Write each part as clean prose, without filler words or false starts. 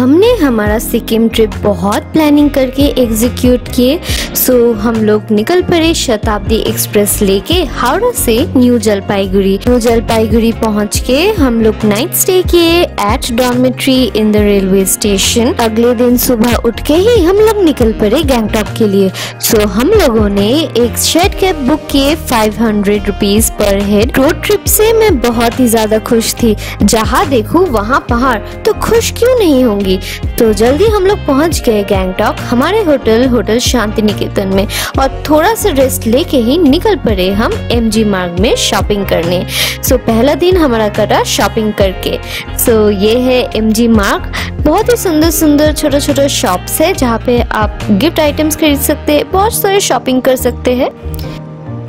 हमने हमारा सिक्किम ट्रिप बहुत प्लानिंग करके एग्जीक्यूट किए। सो हम लोग निकल पड़े शताब्दी एक्सप्रेस लेके हावड़ा से न्यू जलपाईगुड़ी पहुंच के हम लोग नाइट स्टे किए at dormitory in the railway station. अगले दिन सुबह उठ के ही हम लोग निकल पड़े गैंगटॉक के लिए। सो हम लोगों ने एक शेयर्ड कैब बुक किए 500 rupees per head. Road trip से मैं बहुत ही ज्यादा खुश थी। जहाँ देखूं वहाँ पहाड़, तो खुश क्यों नहीं होंगी। तो जल्दी हम लोग पहुंच गए गैंगटॉक हमारे होटल शांति निकेतन में, और थोड़ा सा रेस्ट लेके ही निकल पड़े हम एमजी मार्ग में शॉपिंग करने। सो पहला दिन हमारा कटा शॉपिंग करके। सो ये है एमजी मार्ग, बहुत ही सुंदर सुंदर छोटा छोटा शॉप्स है जहाँ पे आप गिफ्ट आइटम्स खरीद सकते हैं, बहुत सारे शॉपिंग कर सकते हैं।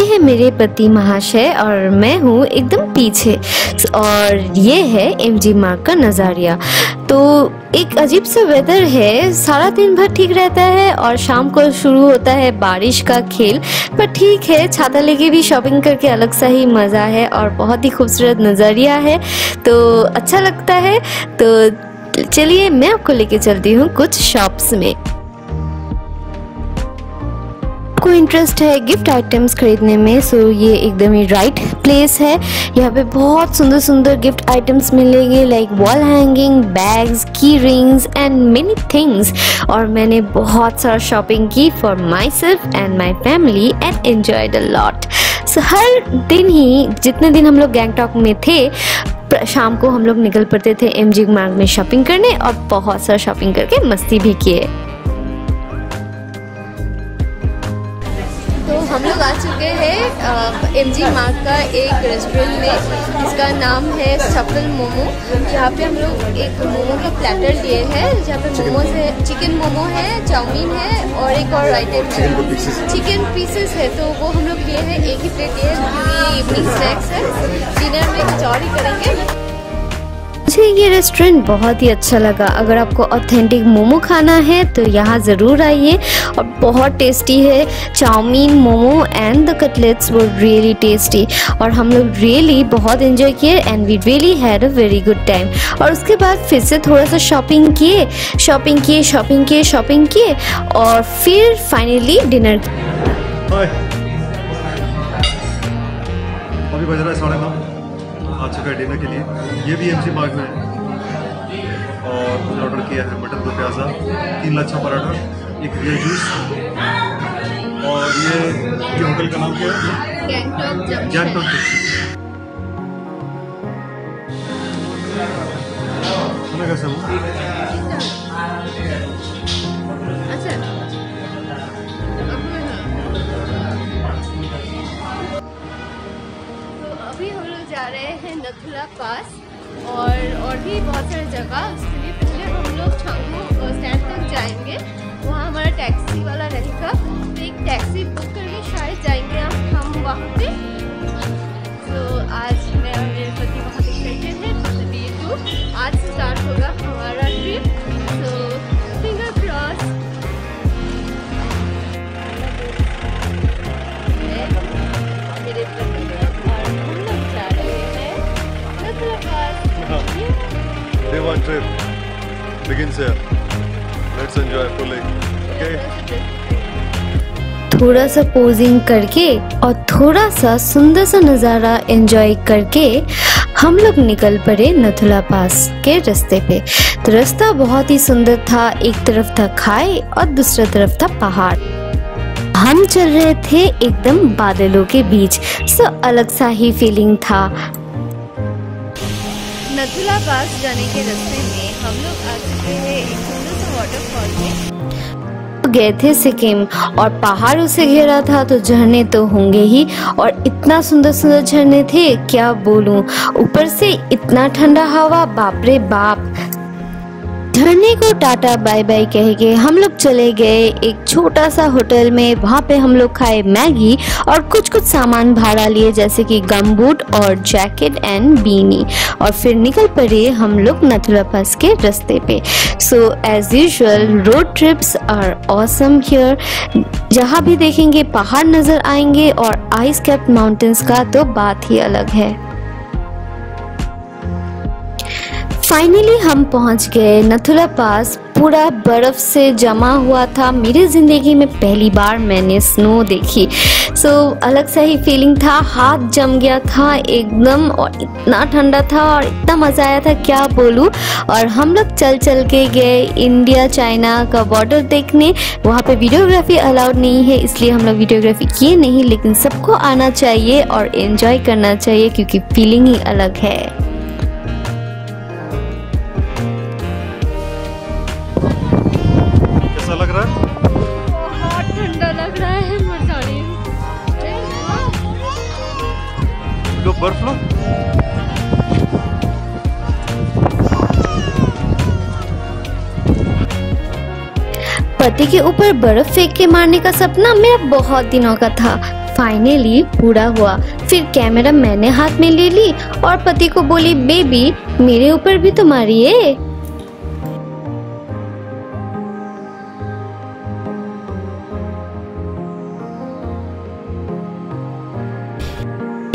ये है मेरे पति महाशय और मैं हूँ एकदम पीछे, और ये है एमजी मार्ग का नज़ारिया। तो एक अजीब सा वेदर है, सारा दिन भर ठीक रहता है और शाम को शुरू होता है बारिश का खेल। पर ठीक है, छाता लेके भी शॉपिंग करके अलग सा ही मज़ा है और बहुत ही खूबसूरत नज़रिया है, तो अच्छा लगता है। तो चलिए मैं आपको लेके चलती हूँ कुछ शॉप्स में। को इंटरेस्ट है गिफ्ट आइटम्स खरीदने में, सो ये एकदम ही राइट प्लेस है। यहाँ पे बहुत सुंदर सुंदर गिफ्ट आइटम्स मिलेंगे, like wall hanging, bags, key rings and many things. और मैंने बहुत सारा शॉपिंग की for myself and my family and enjoyed a lot. So हर दिन ही जितने दिन हम लोग गैंगटॉक में थे, शाम को हम लोग निकल पड़ते थे एमजी मार्ग में शॉपिंग करने, और बहुत सारा शॉपिंग करके मस्ती भी किए। तो हम लोग आ चुके हैं एमजी मार्ग का एक रेस्टोरेंट में जिसका नाम है सफल मोमो। जहाँ पे हम लोग एक मोमो का प्लेटर लिए हैं, जहाँ पे मोमोज है, चिकन मोमो है, चाउमीन है और एक और आइटम है चिकन पीसेस है। तो वो हम लोग लिए हैं, एक ही प्लेट लिए क्योंकि इवनिंग स्नैक्स है, डिनर में कुछ और ही करेंगे। मुझे ये रेस्टोरेंट बहुत ही अच्छा लगा। अगर आपको ऑथेंटिक मोमो खाना है तो यहाँ ज़रूर आइए, और बहुत टेस्टी है। Chow mein, momo and the cutlets वो रियली टेस्टी, और हम लोग रियली बहुत एंजॉय किए and we really had a very good time. और उसके बाद फिर से थोड़ा सा शॉपिंग किए और फिर फाइनली डिनर। अभी बज रहा है 9:30, आ चुका है डिनर के लिए। ये भी एमजी मार्ग में है, और मैंने ऑर्डर किया है मटन दो प्याज़ा, 3 लच्छा पराठा, एक रियल जूस, और ये होटल का नाम क्या है? गैंगटॉक। खाना कैसा है? अभी हम लोग जा रहे हैं नथुला पास और भी बहुत सारी जगह। उसके लिए पहले हम लोग छांगू स्टैंड तक जाएंगे, वहाँ हमारा टैक्सी वाला रहेगा, तो एक टैक्सी बुक करके शायद जाएंगे हम वहाँ पे। तो आज मैं और मेरे पति वहाँ पे एक्साइटेड है, तो आज से स्टार्ट होगा हमारा ट्रिप, तो फिंगर क्रॉस। मेरे पति Day one trip begins here. Let's enjoy fully. Okay? थोड़ा सा पोजिंग करके और थोड़ा सा सुंदर सा नज़ारा एंजॉय करके हम लोग निकल पड़े नथुला पास के रास्ते पे। तो रास्ता बहुत ही सुंदर था, एक तरफ था खाई और दूसरा तरफ था पहाड़। हम चल रहे थे एकदम बादलों के बीच, सो अलग सा ही फीलिंग था। नथुला पास जाने के रास्ते में हम लोग आ चुके हैं एक सुंदर सा वाटरफॉल में। गए थे सिक्किम और पहाड़ों से घिरा था, तो झरने तो होंगे ही, और इतना सुंदर सुंदर झरने थे क्या बोलूं। ऊपर से इतना ठंडा हवा, बाप रे बाप। झरने को टाटा बाय बाय कह के हम लोग चले गए एक छोटा सा होटल में। वहाँ पे हम लोग खाए मैगी और कुछ सामान भाड़ा लिए, जैसे कि गमबूट और जैकेट एंड बीनी, और फिर निकल पड़े हम लोग नथुला पास के रास्ते पे। So as usual road trips are awesome here. जहाँ भी देखेंगे पहाड़ नजर आएंगे, और आइस कैप्ड माउंटेन्स का तो बात ही अलग है। फाइनली हम पहुंच गए नथुला पास। पूरा बर्फ से जमा हुआ था। मेरी ज़िंदगी में पहली बार मैंने स्नो देखी। सो अलग सा ही फीलिंग था। हाथ जम गया था एकदम, और इतना ठंडा था और इतना मज़ा आया था क्या बोलूँ। और हम लोग चल चल के गए इंडिया चाइना का बॉर्डर देखने। वहाँ पे वीडियोग्राफी अलाउड नहीं है, इसलिए हम लोग वीडियोग्राफी किए नहीं, लेकिन सबको आना चाहिए और एंजॉय करना चाहिए क्योंकि फीलिंग ही अलग है। लग रहा है बहुत ठंडा लग रहा है। लो बर्फ लो। पति के ऊपर बर्फ फेंक के मारने का सपना मेरा बहुत दिनों का था। फाइनली पूरा हुआ। फिर कैमरा मैंने हाथ में ले ली और पति को बोली, बेबी मेरे ऊपर भी तो मारिए।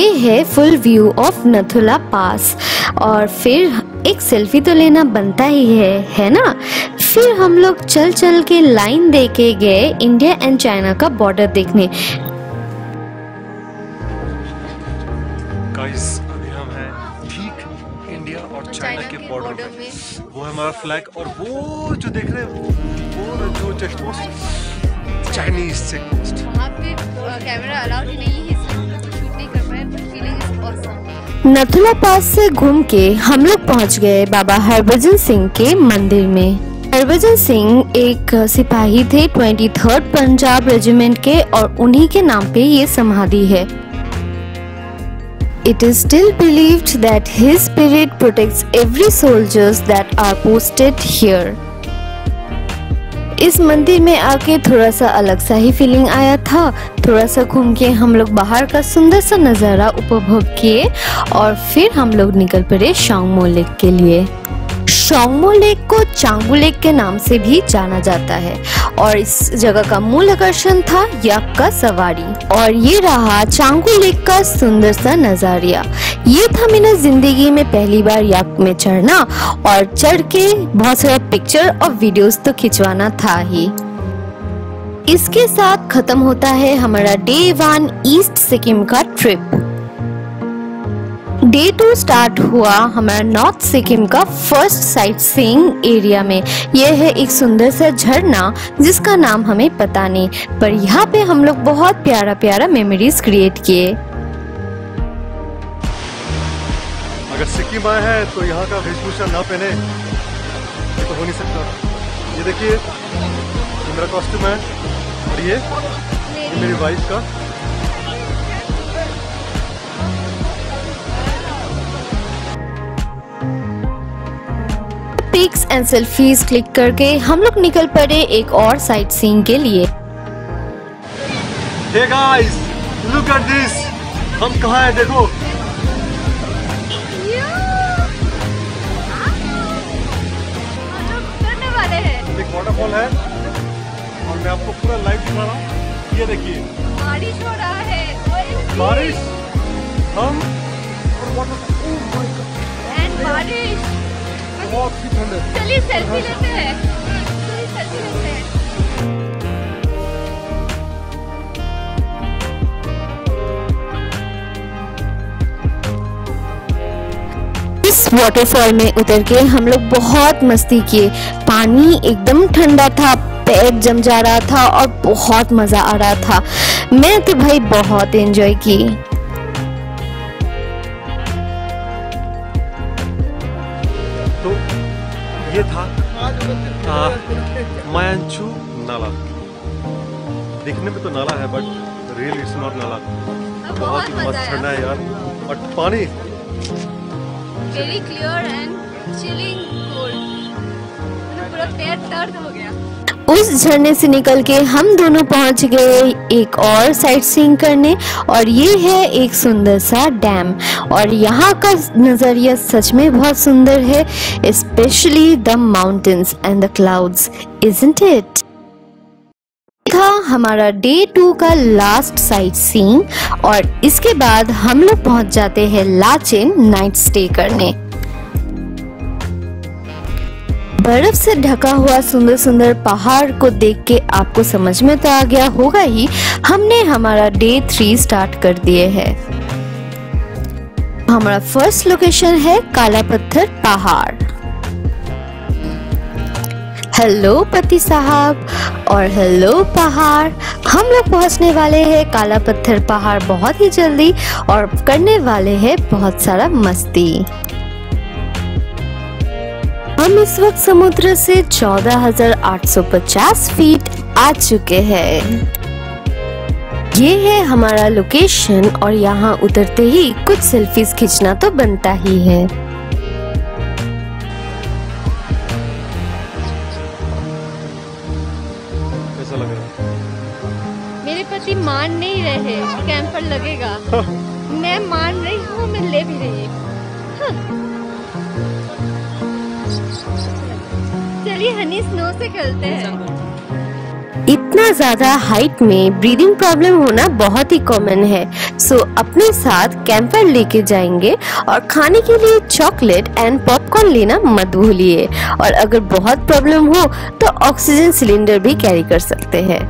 ये है फुल व्यू ऑफ नथुला पास। और फिर एक सेल्फी तो लेना बनता ही है ना। फिर हम लोग चल चल के लाइन दे के गए इंडिया एंड चाइना का बॉर्डर देखने। गाइस अभी हम हैं ठीक इंडिया और चाइना के बॉर्डर में। वो है हमारा फ्लैग, और वो जो देख रहे हैं वो जो check post Chinese check post. वहाँ पे कैमरा अलाउड ही नहीं है, शूट नहीं कर पाए, बट फीलिंग इज ऑसम। नथुला पास से घूम के हम लोग पहुंच गए बाबा हरभजन सिंह के मंदिर में। हरभजन सिंह एक सिपाही थे 23rd पंजाब रेजिमेंट के, और उन्हीं के नाम पे ये समाधि है। It is still believed that his spirit protects every soldiers that are posted here. इस मंदिर में आके थोड़ा सा अलग सा ही फीलिंग आया था। थोड़ा सा घूम के हम लोग बाहर का सुंदर सा नज़ारा उपभोग किए और फिर हम लोग निकल पड़े शांगमो लेक के लिए। शांगमो लेक को चांगू लेक के नाम से भी जाना जाता है, और इस जगह का मूल आकर्षण था याक का सवारी। और ये रहा चांगू लेक का सुंदर सा नजारिया। ये था मेरा जिंदगी में पहली बार याक में चढ़ना, और चढ़ के बहुत सारा पिक्चर और वीडियोस तो खिंचवाना था ही। इसके साथ खत्म होता है हमारा डे 1 ईस्ट सिक्किम का ट्रिप। डे 2 स्टार्ट हुआ हमारा नॉर्थ सिक्किम का फर्स्ट साइट सीइंग एरिया में। यह है एक सुंदर सा झरना जिसका नाम हमें पता नहीं, पर यहाँ पे हम लोग बहुत प्यारा प्यारा मेमोरीज क्रिएट किए। अगर सिक्किम आए हैं तो यहाँ का वेशभूषा ना पहने तो हो नहीं सकता। ये देखिए ये मेरा कॉस्ट्यूम है, और ये मेरी वाइफ का। पिक्स एंड सेल्फीज क्लिक करके हम लोग निकल पड़े एक और साइट सीइंग के लिए। Hey guys, look at this. हम कहाँ हैं देखो। करने वाले हैं। एक वाटरफॉल है और मैं आपको पूरा लाइव दिखा रहा हूँ। ये देखिए बारिश हो रहा है। बारिश, हम और waterfall. Oh my God, and बारिश। बहुत ही ठंड है। चलिए सेल्फी लेते हैं। सेल्फी लेते हैं। इस वाटरफॉल में उतर के हम लोग बहुत मस्ती किए। पानी एकदम ठंडा था, पैर जम जा रहा था और बहुत मजा आ रहा था। मैं तो भाई बहुत एंजॉय की। तो ये था मायांचू नाला। दिखने में तो नाला है बट रियल इट्स नॉट नाला। बहुत ही मस्त झरना है यार, और पानी very clear and chilling cold. पूरा पैर दर्द हो गया। उस झरने से निकल के हम दोनों पहुंच गए एक और साइट सीइंग करने, और ये है एक सुंदर सा डैम। और यहाँ का नजरिया सच में बहुत सुंदर है, specially the mountains and the clouds, isn't it. था हमारा डे 2 का लास्ट साइट सीइंग, और इसके बाद हम लोग पहुंच जाते हैं लाचेन नाइट स्टे करने। बर्फ से ढका हुआ सुंदर सुंदर पहाड़ को देख के आपको समझ में तो आ गया होगा ही, हमने हमारा डे 3 स्टार्ट कर दिए है। हमारा फर्स्ट लोकेशन है काला पत्थर पहाड़। हेलो पति साहब और हेलो पहाड़, हम लोग पहुंचने वाले हैं काला पत्थर पहाड़ बहुत ही जल्दी और करने वाले हैं बहुत सारा मस्ती। हम इस वक्त समुद्र से 14,850 फीट आ चुके हैं। ये है हमारा लोकेशन और यहाँ उतरते ही कुछ सेल्फीज खींचना तो बनता ही है। कैसा लग रहा है? मेरे पति मान नहीं रहे कैंपर लगेगा। मैं मान रही हूँ, मैं ले भी रही हूँ। चलिए हनी स्नो से खेलते हैं। इतना ज्यादा हाइट में ब्रीदिंग प्रॉब्लम होना बहुत ही कॉमन है, सो अपने साथ कैंपर लेके जाएंगे और खाने के लिए चॉकलेट एंड पॉपकॉर्न लेना मत भूलिए। और अगर बहुत प्रॉब्लम हो तो ऑक्सीजन सिलेंडर भी कैरी कर सकते हैं।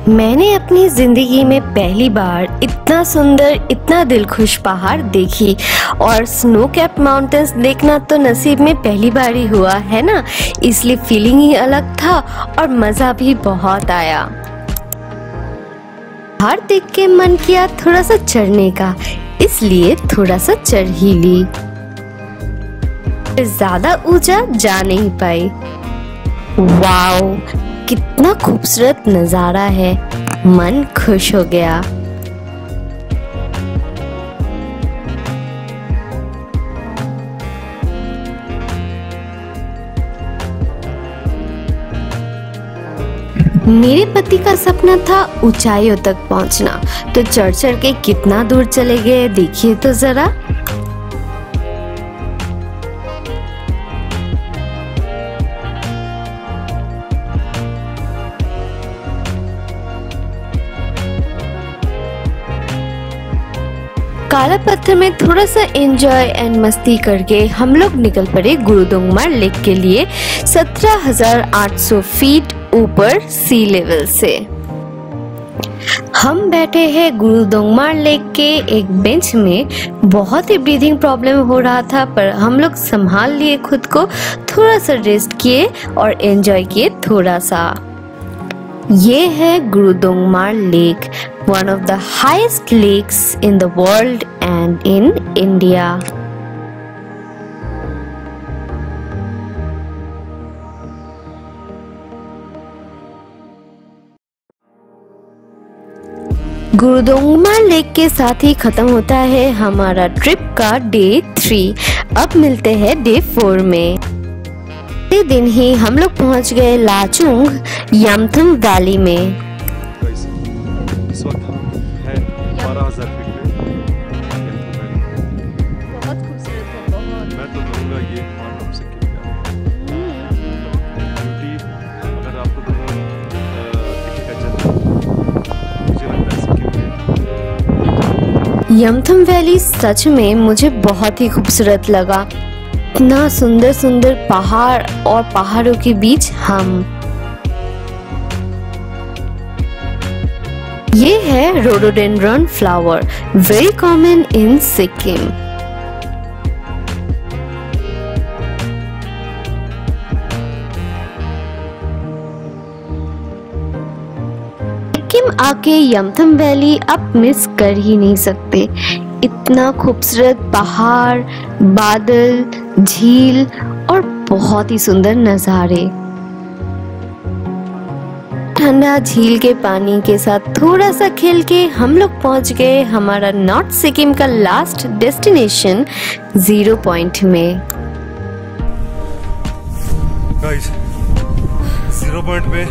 मैंने अपनी जिंदगी में पहली बार इतना सुंदर, इतना दिलखुश पहाड़ देखी और स्नो कैप माउंटेन्स देखना तो नसीब में पहली बार ही हुआ है ना, इसलिए फीलिंग ही अलग था और मजा भी बहुत आया। पहाड़ देख के मन किया थोड़ा सा चढ़ने का, इसलिए थोड़ा सा चढ़ ही ली। ज्यादा ऊंचा जा नहीं पाई। वाओ, कितना खूबसूरत नजारा है, मन खुश हो गया। मेरे पति का सपना था ऊंचाइयों तक पहुंचना, तो चढ़ चढ़ के कितना दूर चले गए देखिए तो जरा। काला पत्थर में थोड़ा सा एंजॉय एंड मस्ती करके हम लोग निकल पड़े गुरुदोंगमार लेक के लिए 17,800 फीट ऊपर सी लेवल से। हम बैठे हैं गुरुदोंगमार लेक के एक बेंच में। बहुत ही ब्रीदिंग प्रॉब्लम हो रहा था, पर हम लोग संभाल लिए खुद को, थोड़ा सा रेस्ट किए और एंजॉय किए थोड़ा सा। ये है Gurudongmar lake, one of the highest lakes in the world and in India. Gurudongmar lake के साथ ही खत्म होता है हमारा ट्रिप का डे 3। अब मिलते हैं डे 4 में। अगले दिन ही हम लोग पहुंच गए लाचुंग यमथम वैली में। इस वक्त हम हैं 12,000 फीट पे। बहुत खूबसूरत है, बहुत। मैं तो कहूँगा ये मानव सिक्किम का ब्यूटी, अगर आपको दिखेगा जन्नत, मुझे लगता है सिक्किम में। यमथम वैली सच में मुझे बहुत ही खूबसूरत लगा। इतना सुंदर सुंदर पहाड़ और पहाड़ों के बीच हम। ये है rhododendron flower, very common in Sikkim. Sikkim आके यमथम वैली आप मिस कर ही नहीं सकते। इतना खूबसूरत पहाड़, बादल, झील और बहुत ही सुंदर नज़ारे। ठंडा झील के पानी के साथ थोड़ा सा खेल के हम लोग पहुंच गए हमारा नॉर्थ सिक्किम का लास्ट डेस्टिनेशन 0 पॉइंट में। गाइस, 0 पॉइंट पे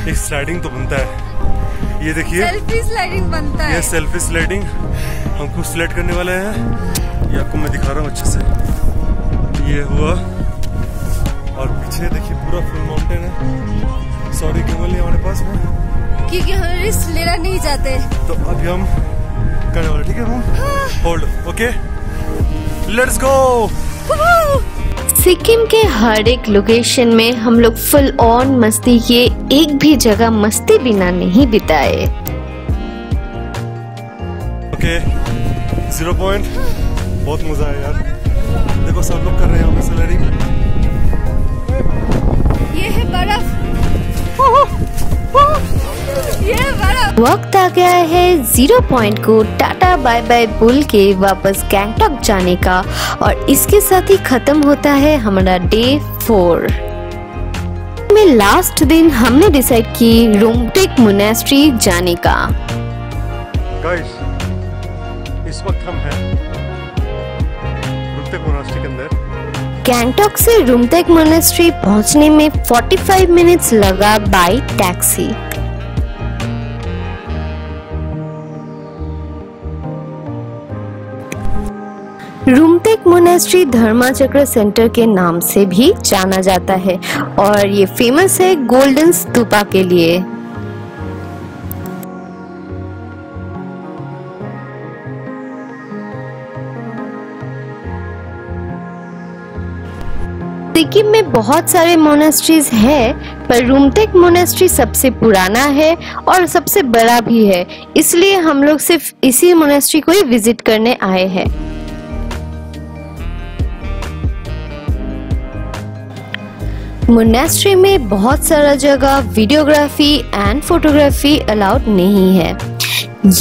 एक स्लाइडिंग तो बनता है। ये देखिए, सेल्फी स्लाइडिंग बनता है। ये सेल्फी स्लाइडिंग हम खुद स्लाइड करने वाले हैं। ये आपको मैं दिखा रहा हूँ अच्छे से। ये हुआ और पीछे देखिए पूरा फुल माउंटेन है। सॉरी केवल नहीं हमारे पास में, क्योंकि हम रिस्क लेना नहीं चाहते। तो अभी हम करने वाले, ठीक है? हम hold, okay. Let's go. Sikkim के हर एक लोकेशन में हम लोग फुल ऑन मस्ती किए, एक भी जगह मस्ती बिना नहीं बिताए। ओके 0 पॉइंट, बहुत मजा आया यार। देखो सब लोग कर रहे हैं यहाँ पे स्लैडिंग। ये है बर्फ, ये बर्फ। वक्त आ गया है 0 पॉइंट को टाटा बाय बाय बोल के वापस गैंगटॉक जाने का, और इसके साथ ही खत्म होता है हमारा डे 4 में। लास्ट दिन हमने डिसाइड की रुमटेक मोनेस्ट्री जाने का। गाइस इस वक्त हम हैं रुमटेक मोनेस्ट्री के अंदर। गैंगटॉक से रुमटेक मोनेस्ट्री पहुंचने में 45 मिनट्स लगा by taxi. Rumtek monastery Dharmachakra centre के नाम से भी जाना जाता है और ये फेमस है गोल्डन स्तूपा के लिए। सिक्किम में बहुत सारे मोनेस्ट्रीज है, पर रुमटेक मोनेस्ट्री सबसे पुराना है और सबसे बड़ा भी है, इसलिए हम लोग सिर्फ इसी मोनेस्ट्री को ही विजिट करने आए हैं। मोनेस्ट्री में बहुत सारा जगह वीडियोग्राफी एंड फोटोग्राफी अलाउड नहीं है।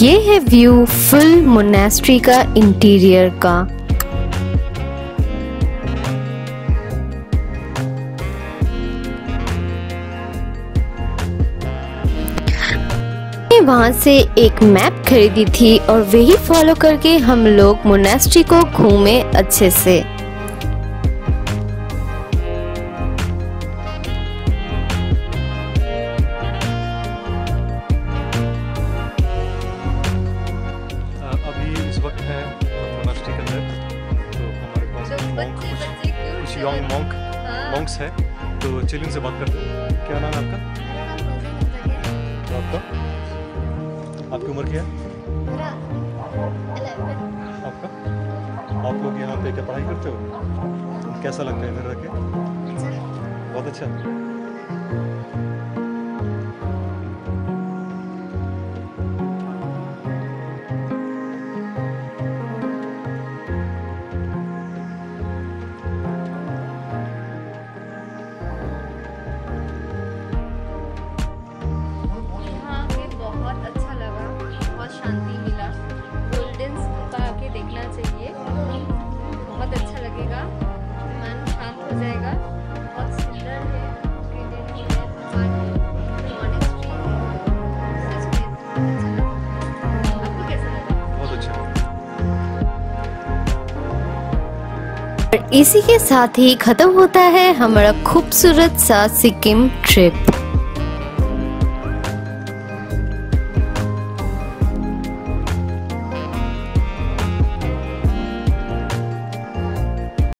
ये है व्यू फुल मोनेस्ट्री का इंटीरियर का। वहां से एक मैप खरीदी थी और वही फॉलो करके हम लोग मोनेस्ट्री को घूमे अच्छे से। अभी इस वक्त है मोनेस्ट्री के अंदर, तो हमारे पास कुछ यंग मॉन्क्स है, तो चलिए उनसे बात करते हैं। क्या नाम है आपका? आपका आपकी उम्र क्या है? आपका? आप लोग यहाँ पे क्या पढ़ाई करते हो? कैसा लगता है इधर रह के? बहुत अच्छा। शांति मिला, गोल्डन स्तूपा आके देखना चाहिए, बहुत अच्छा लगेगा, मन शांत हो जाएगा। बहुत सुंदर है, ग्रीनरी है, मॉनेस्ट्री है, सच में अच्छा लगा। आपको कैसा लगा? बहुत अच्छा। और इसी के साथ ही खत्म होता है हमारा खूबसूरत सा सिक्किम ट्रिप।